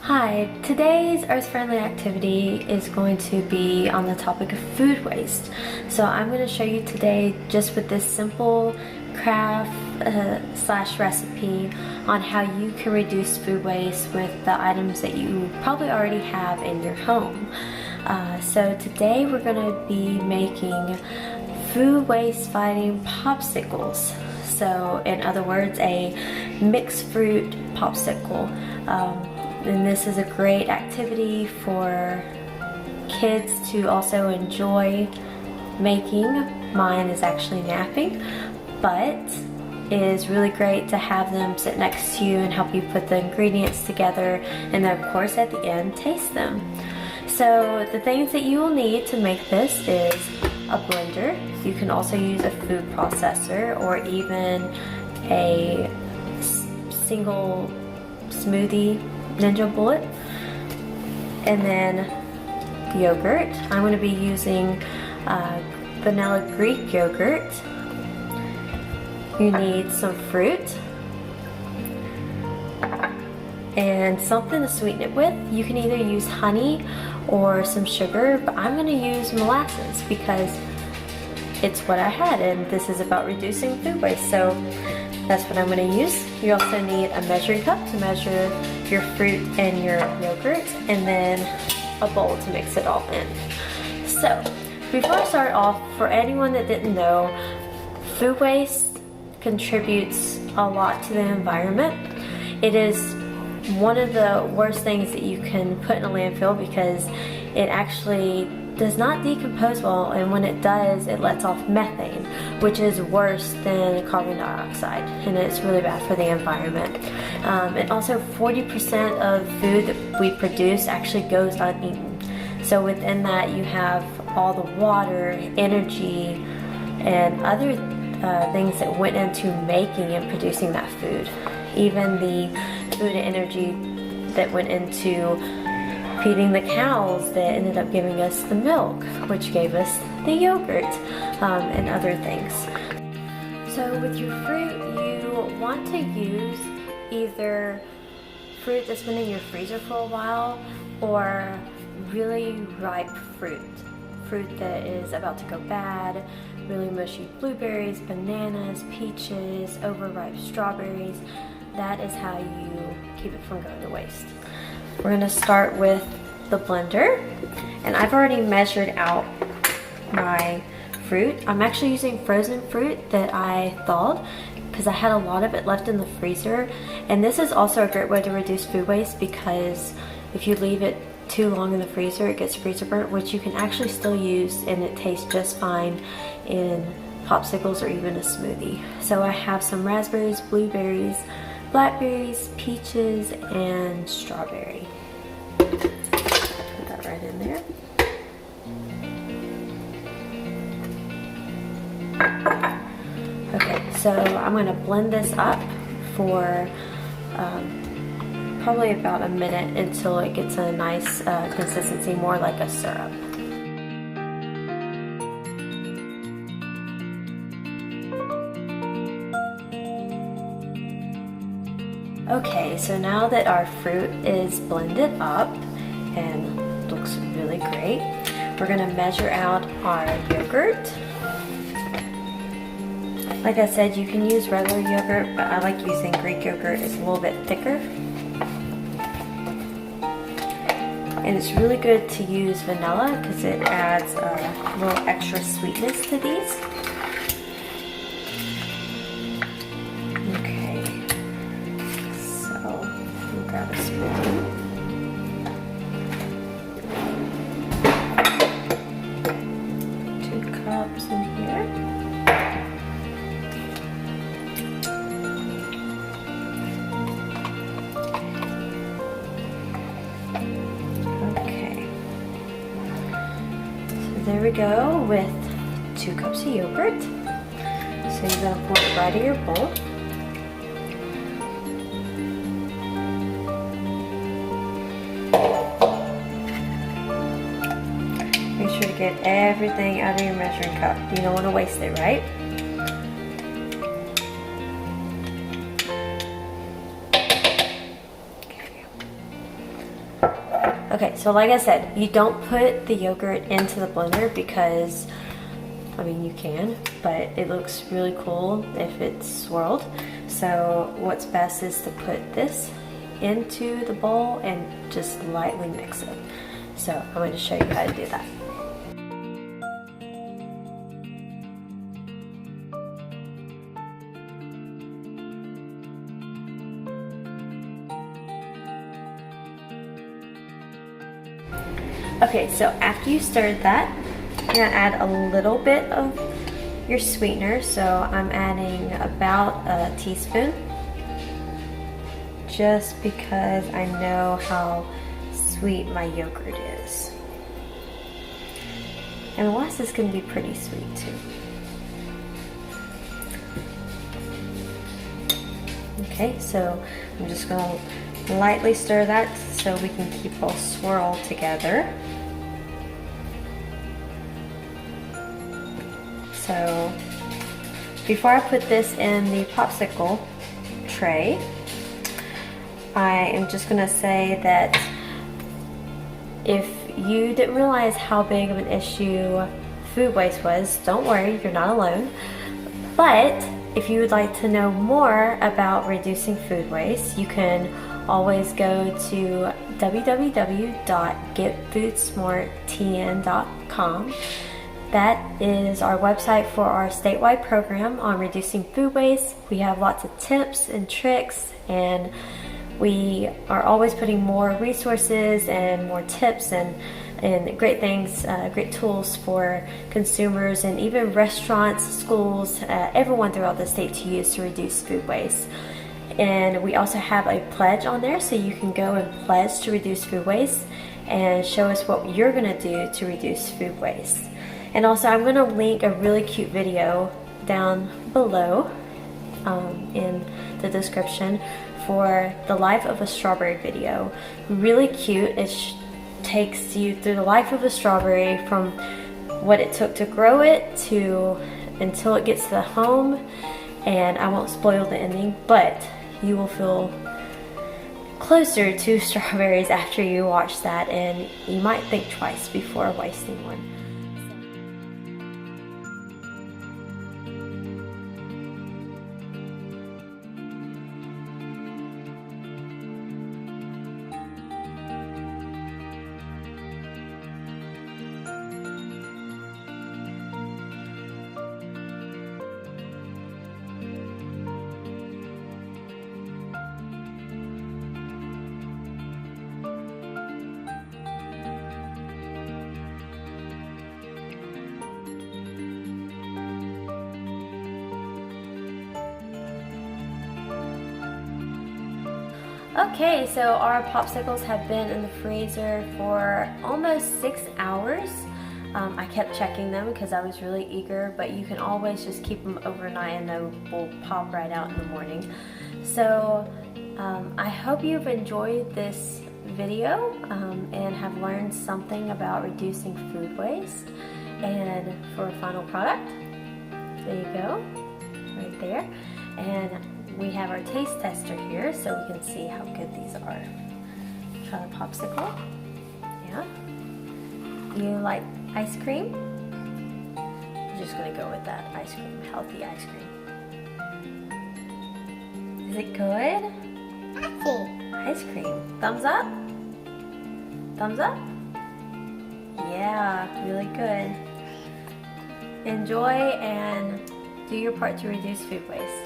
Hi, today's earth-friendly activity is going to be on the topic of food waste. So I'm going to show you today just with this simple craft slash recipe on how you can reduce food waste with the items that you probably already have in your home. So today we're going to be making food waste fighting popsicles. So in other words, a mixed fruit popsicle. And this is a great activity for kids to also enjoy making. Mine is actually napping, but it is really great to have them sit next to you and help you put the ingredients together, and then of course at the end taste them. So the things that you will need to make this is a blender. You can also use a food processor or even a single smoothie Ninja Bullet, and then yogurt. I'm going to be using vanilla Greek yogurt. You need some fruit and something to sweeten it with. You can either use honey or some sugar, but I'm going to use molasses because it's what I had, and this is about reducing food waste, so that's what I'm going to use. You also need a measuring cup to measure your fruit and your yogurt, and then a bowl to mix it all in. So before I start off, for anyone that didn't know, food waste contributes a lot to the environment. It is one of the worst things that you can put in a landfill because it actually does not decompose well, and when it does, it lets off methane, which is worse than carbon dioxide, and it's really bad for the environment. And also 40% of food that we produce actually goes uneaten. So within that you have all the water, energy, and other things that went into making and producing that food. Even the food and energy that went into feeding the cows that ended up giving us the milk, which gave us the yogurt, and other things. So with your fruit, you want to use either fruit that's been in your freezer for a while or really ripe fruit that is about to go bad, really mushy blueberries, bananas, peaches, overripe strawberries. That is how you keep it from going to waste. We're going to start with the blender, and I've already measured out my fruit. I'm actually using frozen fruit that I thawed because I had a lot of it left in the freezer, and this is also a great way to reduce food waste because if you leave it too long in the freezer, it gets freezer burnt, which you can actually still use and it tastes just fine in popsicles or even a smoothie. So I have some raspberries, blueberries, blackberries, peaches, and strawberry. Put that right in there. Okay, so I'm going to blend this up for probably about a minute until it gets a nice consistency, more like a syrup. Okay, so now that our fruit is blended up and looks really great, we're going to measure out our yogurt. Like I said, you can use regular yogurt, but I like using Greek yogurt. It's a little bit thicker. And it's really good to use vanilla because it adds a little extra sweetness to these. Grab a spoon. Two cups in here. Okay. So there we go with 2 cups of yogurt. So you're going to pour it right in your bowl. Make sure to get everything out of your measuring cup. You don't want to waste it, right? Okay, so like I said, you don't put the yogurt into the blender because, I mean, you can, but it looks really cool if it's swirled. So what's best is to put this into the bowl and just lightly mix it. So I'm going to show you how to do that. Okay, so after you stirred that, you're gonna add a little bit of your sweetener. So I'm adding about a teaspoon, just because I know how sweet my yogurt is. And molasses can be pretty sweet too. Okay, so I'm just gonna lightly stir that so we can keep all swirled together. So before I put this in the popsicle tray, I am just gonna say that if you didn't realize how big of an issue food waste was, don't worry, you're not alone. But if you would like to know more about reducing food waste, you can always go to www.getfoodsmarttn.com. That is our website for our statewide program on reducing food waste. We have lots of tips and tricks, and we are always putting more resources and more tips and great things, great tools for consumers and even restaurants, schools, everyone throughout the state to use to reduce food waste. And we also have a pledge on there, so you can go and pledge to reduce food waste and show us what you're gonna do to reduce food waste. And also I'm gonna link a really cute video down below in the description for the life of a strawberry video. Really cute. It takes you through the life of a strawberry from what it took to grow it to until it gets to the home. And I won't spoil the ending, but you will feel closer to strawberries after you watch that, and you might think twice before wasting one. Okay, so our popsicles have been in the freezer for almost 6 hours. I kept checking them because I was really eager, but you can always just keep them overnight and they will pop right out in the morning. So I hope you've enjoyed this video and have learned something about reducing food waste. And for a final product, there you go, right there. And we have our taste tester here so we can see how good these are. Try the popsicle. Yeah. You like ice cream? I'm just gonna go with that ice cream, healthy ice cream. Is it good? Ice cream. Thumbs up? Thumbs up? Yeah, really good. Enjoy and do your part to reduce food waste.